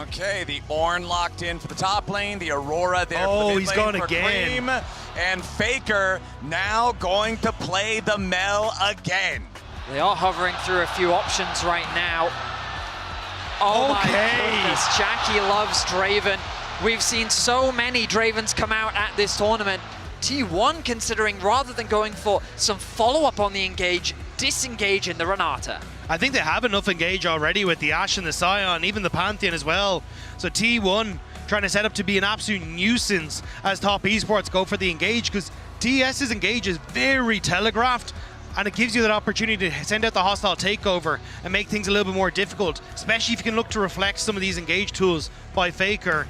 Okay, the Ornn locked in for the top lane, the Aurora there for the mid lane. He's gone for again. Cream, and Faker now going to play the Mel again. They are hovering through a few options right now. Oh my goodness, Jackie loves Draven. We've seen so many Dravens come out at this tournament. T1 considering rather than going for some follow-up on the engage, disengage in the Renata. I think they have enough engage already with the Ashe and the Scion, even the Pantheon as well. So T1 trying to set up to be an absolute nuisance as top esports go for the engage, because TES's engage is very telegraphed, and it gives you that opportunity to send out the hostile takeover and make things a little bit more difficult, especially if you can look to reflect some of these engage tools by Faker.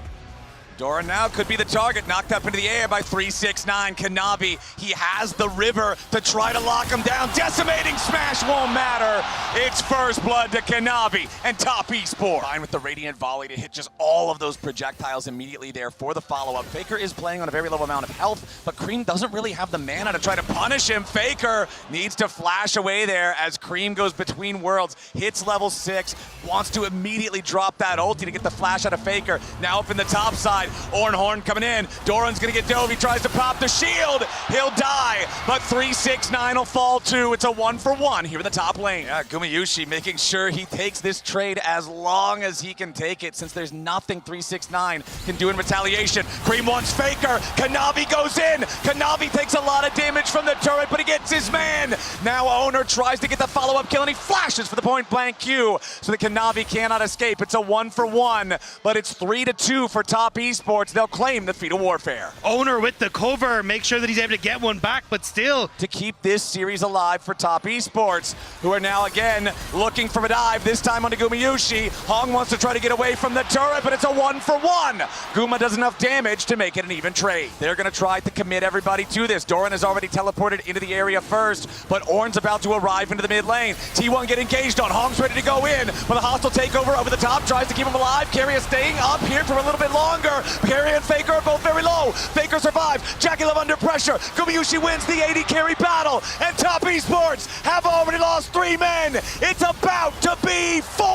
Doran now could be the target, knocked up into the air by 369 Kanavi. He has the river to try to lock him down. Decimating smash won't matter. It's first blood to Kanavi and top esports. Fine with the Radiant Volley to hit just all of those projectiles immediately there for the follow-up. Faker is playing on a very low amount of health, but Cream doesn't really have the mana to try to punish him. Faker needs to flash away there as Cream goes between worlds, hits level 6, wants to immediately drop that ulti to get the flash out of Faker. Now up in the top side. Ornn coming in. Doran's gonna get dove. He tries to pop the shield. He'll die, but 369 will fall too. It's a 1-for-1 here in the top lane. Yeah, Gumayusi making sure he takes this trade as long as he can take it, since there's nothing 369 can do in retaliation. Cream wants Faker. Kanavi goes in. Kanavi takes a lot of damage from the turret, but he gets his man. Now Owner tries to get the follow-up kill, and he flashes for the point-blank Q, so the Kanavi cannot escape. It's a 1-for-1, but it's 3-2 for top esports. They'll claim the feat of warfare. Owner with the cover, make sure that he's able to get one back, but still. To keep this series alive for top esports, who are now again looking for a dive, this time onto Gumayusi. Hong wants to try to get away from the turret, but it's a 1-for-1. Guma does enough damage to make it an even trade. They're gonna try to commit everybody to this. Doran has already teleported into the area first, but Ornn's about to arrive into the mid lane. T1 get engaged on. Hong's ready to go in, but a hostile takeover over the top tries to keep him alive. Keria staying up here for a little bit longer. Keria and Faker are both very low. Faker survives. Jackie Love under pressure. Gumayusi wins the AD carry battle, and top esports have already lost 3 men. It's about to be 4.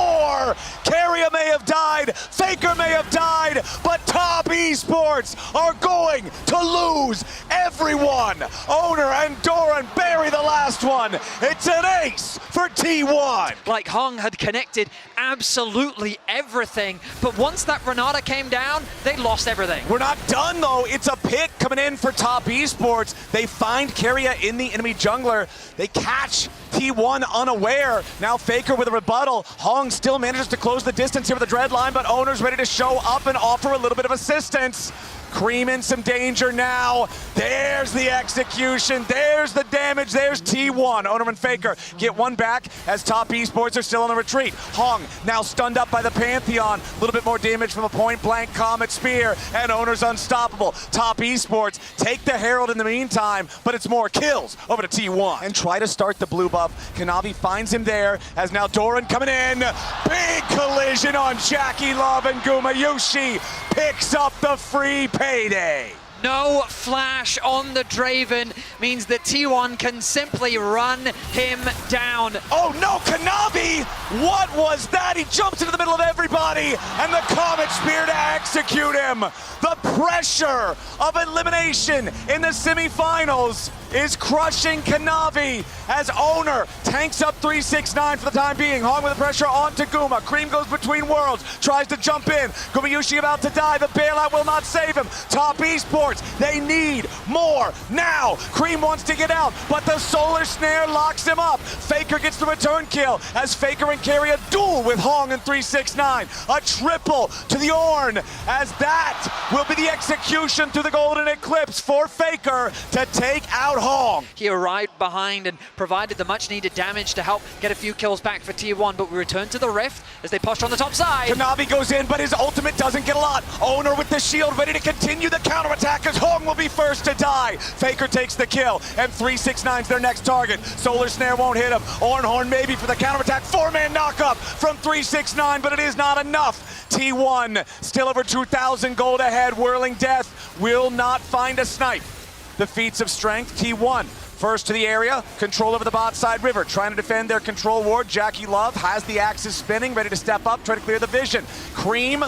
Keria may have died, Faker may have died, but top esports are going to lose everyone. Owner and Doran bury the last one. It's an ace for T1. Like Hong had connected absolutely everything, but once that Renata came down, they lost everything. We're not done though. It's a pick coming in for top esports. They find Keria in the enemy jungler. They catch T1 unaware. Now Faker with a rebuttal. Hong still manages to close the distance here with the dread line, but Owner's ready to show up and offer a little bit of assistance. Cream in some danger now. There's the execution. There's the damage. There's T1. Owner and Faker get one back as top esports are still on the retreat. Hong now stunned up by the Pantheon. A little bit more damage from a point-blank Comet Spear, and Owner's unstoppable. Top esports take the Herald in the meantime, but it's more kills over to T1. And try to start the blue buff. Kanavi finds him there as now Doran coming in. Big collision on Jackie Love, and Gumayusi picks up the free payday. No flash on the Draven means that T1 can simply run him down. Oh no, Kanavi! What was that? He jumps into the middle of everybody, and the Comet Spear to execute him. The pressure of elimination in the semifinals is crushing Kanavi as Owner tanks up 369 for the time being. Hong with the pressure onto Guma. Cream goes between worlds, tries to jump in. Gumayusi about to die. The bailout will not save him. Top esports, they need more now. Cream wants to get out, but the Solar Snare locks him up. Faker gets the return kill as Faker and Keria duel with Hong and 369. A triple to the Ornn as that will be the execution through the Golden Eclipse for Faker to take out Hong. He arrived behind and provided the much needed damage to help get a few kills back for T1, but we return to the Rift as they push on the top side. Kanavi goes in, but his ultimate doesn't get a lot. Owner with the shield ready to continue the counterattack as Hong will be first to die. Faker takes the kill, and 369's their next target. Solar Snare won't hit him. Ornn maybe for the counterattack. 4-man knockup from 369, but it is not enough. T1 still over 2,000 gold ahead. Whirling Death will not find a snipe. The feats of strength, T1 first to the area, control over the bot side river, trying to defend their control ward. Jackie Love has the axes spinning, ready to step up, try to clear the vision. Cream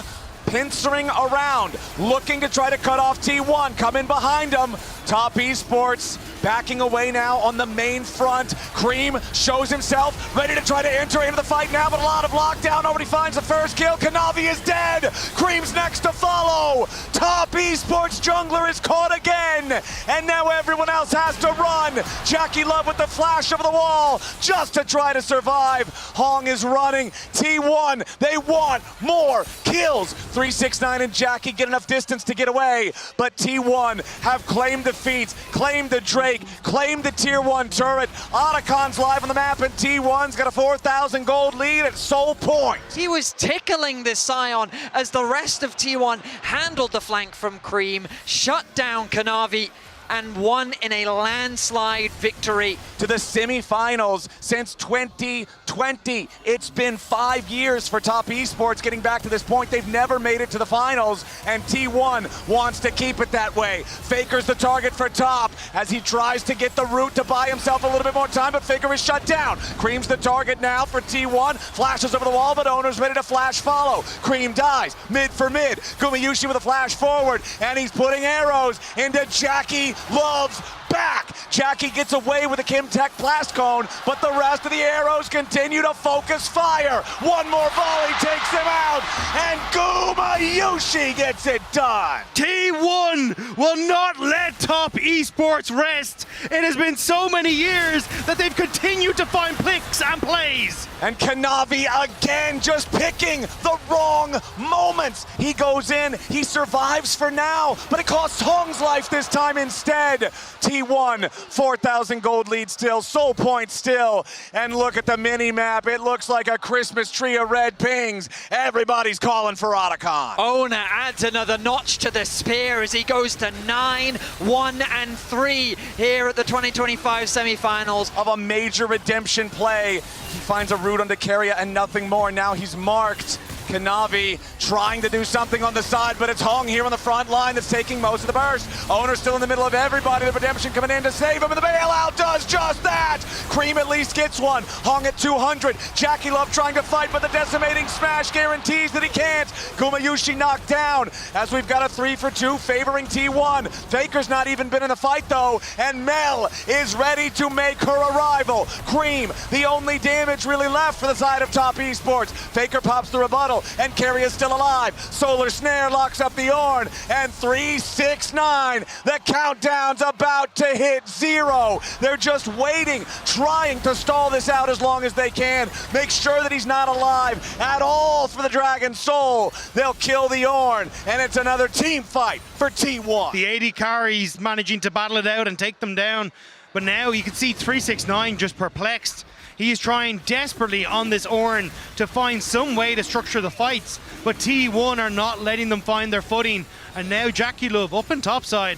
pincering around, looking to try to cut off T1, coming behind him. Top Esports backing away now on the main front. Cream shows himself, ready to try to enter into the fight now, but a lot of lockdown. Nobody finds the first kill. Kanavi is dead. Cream's next to follow. Top Esports jungler is caught again, and now everyone else has to run. Jackie Love with the flash over the wall just to try to survive. Hong is running. T1, they want more kills. 369 and Jackie get enough distance to get away, but T1 have claimed defeats, claimed the Drake, claimed the tier 1 turret. Otacon's live on the map, and T1's got a 4,000 gold lead at Soul Point. He was tickling this Scion as the rest of T1 handled the flank from Cream, shut down Kanavi, and won in a landslide victory. To the semifinals since 2020. It's been 5 years for Top Esports getting back to this point. They've never made it to the finals, and T1 wants to keep it that way. Faker's the target for Top as he tries to get the route to buy himself a little bit more time, but Faker is shut down. Cream's the target now for T1. Flashes over the wall, but Owner's ready to flash follow. Cream dies, mid for mid. Gumayushi with a flash forward, and he's putting arrows into Jackie Love's back. Jackie gets away with a Kimtech blast cone, but the rest of the arrows continue to focus fire. One more volley takes him out, and Gumayushi gets it done. T1 will not let Top Esports rest. It has been so many years that they've continued to find picks and plays. And Kanavi again just picking the wrong moments. He goes in, he survives for now, but it costs Hong's life this time instead. T1, 4,000 gold lead still, Soul Point still. And look at the mini-map. It looks like a Christmas tree of red pings. Everybody's calling for Otacon. Owner adds another notch to the spear as he goes to 9, 1, and 3 here at the 2025 semifinals. Of a major redemption play. He finds a route onto Keria and nothing more. Now he's marked. Kanavi trying to do something on the side, but it's Hong here on the front line that's taking most of the burst. Owner still in the middle of everybody. The redemption coming in to save him, and the bailout does just that. Cream at least gets one. Hong at 200. Jackie Love trying to fight, but the decimating smash guarantees that he can't. Gumayushi knocked down as we've got a 3 for 2 favoring T1. Faker's not even been in the fight though, and Mel is ready to make her arrival. Cream, the only damage really left for the side of Top Esports. Faker pops the rebuttal, and Carey is still alive. Solar Snare locks up the Ornn, and 369. The countdown's about to hit 0. They're just waiting, trying to stall this out as long as they can. Make sure that he's not alive at all for the Dragon Soul. They'll kill the Ornn, and it's another team fight for T1. The AD carries managing to battle it out and take them down, but now you can see 369 just perplexed. He is trying desperately on this Ornn to find some way to structure the fights, but T1 are not letting them find their footing. And now Jackie Love up in topside,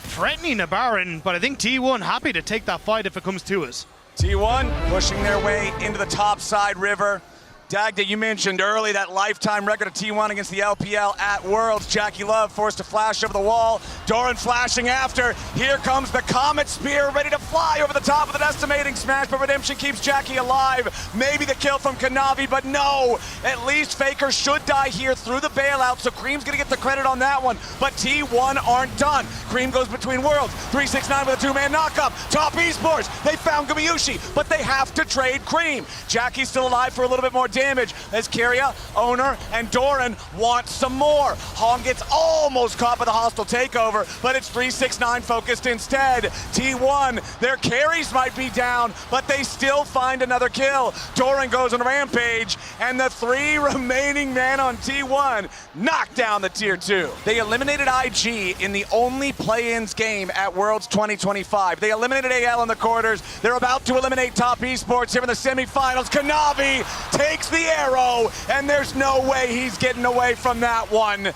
threatening a Baron, but I think T1 happy to take that fight if it comes to us. T1 pushing their way into the topside river. Dagda, you mentioned early that lifetime record of T1 against the LPL at Worlds. Jackie Love forced to flash over the wall. Doran flashing after. Here comes the Comet Spear ready to fly over the top of the decimating smash, but Redemption keeps Jackie alive. Maybe the kill from Kanavi, but no. At least Faker should die here through the bailout, so Cream's gonna get the credit on that one. But T1 aren't done. Cream goes between worlds. 369 with a 2-man knockup. Top Esports, they found Gumayushi, but they have to trade Cream. Jackie's still alive for a little bit more damage as Keria, Owner, and Doran want some more. Hong gets almost caught by the hostile takeover, but it's 369 focused instead. T1, their carries might be down, but they still find another kill. Doran goes on a rampage, and the 3 remaining men on T1 knock down the tier 2. They eliminated IG in the only play-ins game at Worlds 2025. They eliminated AL in the quarters. They're about to eliminate Top Esports here in the semifinals. Kanavi takes the arrow, and there's no way he's getting away from that one.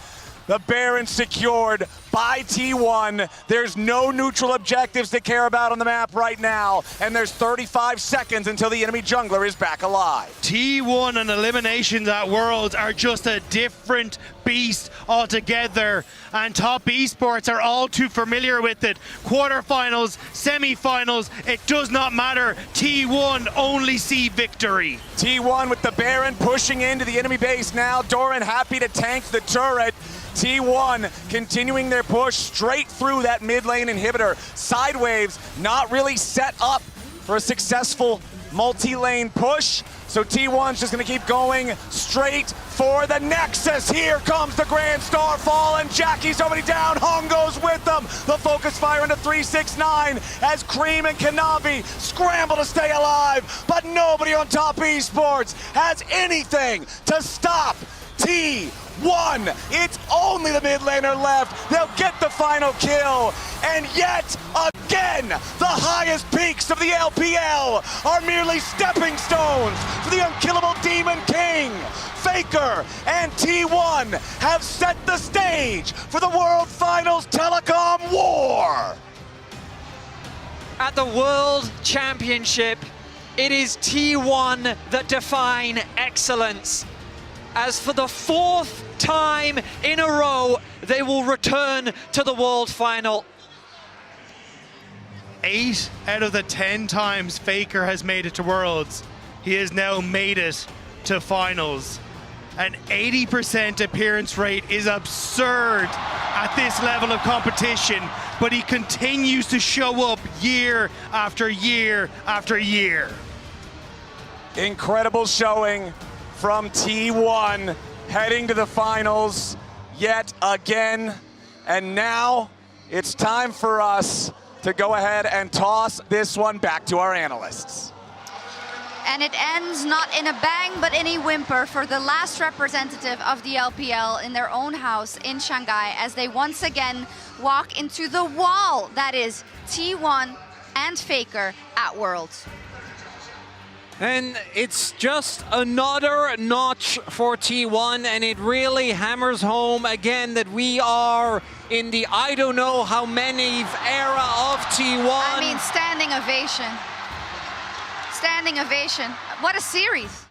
The Baron secured by T1. There's no neutral objectives to care about on the map right now, and there's 35 seconds until the enemy jungler is back alive. T1 and eliminations at Worlds are just a different beast altogether, and Top Esports are all too familiar with it. Quarterfinals, semifinals, it does not matter. T1 only see victory. T1 with the Baron pushing into the enemy base now. Doran happy to tank the turret. T1 continuing their push straight through that mid lane inhibitor. Sidewaves not really set up for a successful multi-lane push. So T1's just gonna keep going straight for the Nexus. Here comes the Grand Starfall, and Jackie's already down. Hong goes with them. The focus fire into 369 as Cream and Kanavi scramble to stay alive, but nobody on Top Esports has anything to stop T1. It's only the mid laner left. They'll get the final kill. And yet again, the highest peaks of the LPL are merely stepping stones for the unkillable Demon King. Faker and T1 have set the stage for the World Finals Telecom War. At the World Championship, it is T1 that define excellence. As for the 4th time in a row, they will return to the World Final. 8 out of the 10 times Faker has made it to Worlds, he has now made it to Finals. An 80% appearance rate is absurd at this level of competition, but he continues to show up year after year after year. Incredible showing from T1 heading to the finals yet again. And now it's time for us to go ahead and toss this one back to our analysts. And it ends not in a bang, but in a whimper for the last representative of the LPL in their own house in Shanghai, as they once again walk into the wall that is T1 and Faker at Worlds. And it's just another notch for T1, and it really hammers home again that we are in the I don't know how many era of T1. I mean, standing ovation. Standing ovation. What a series.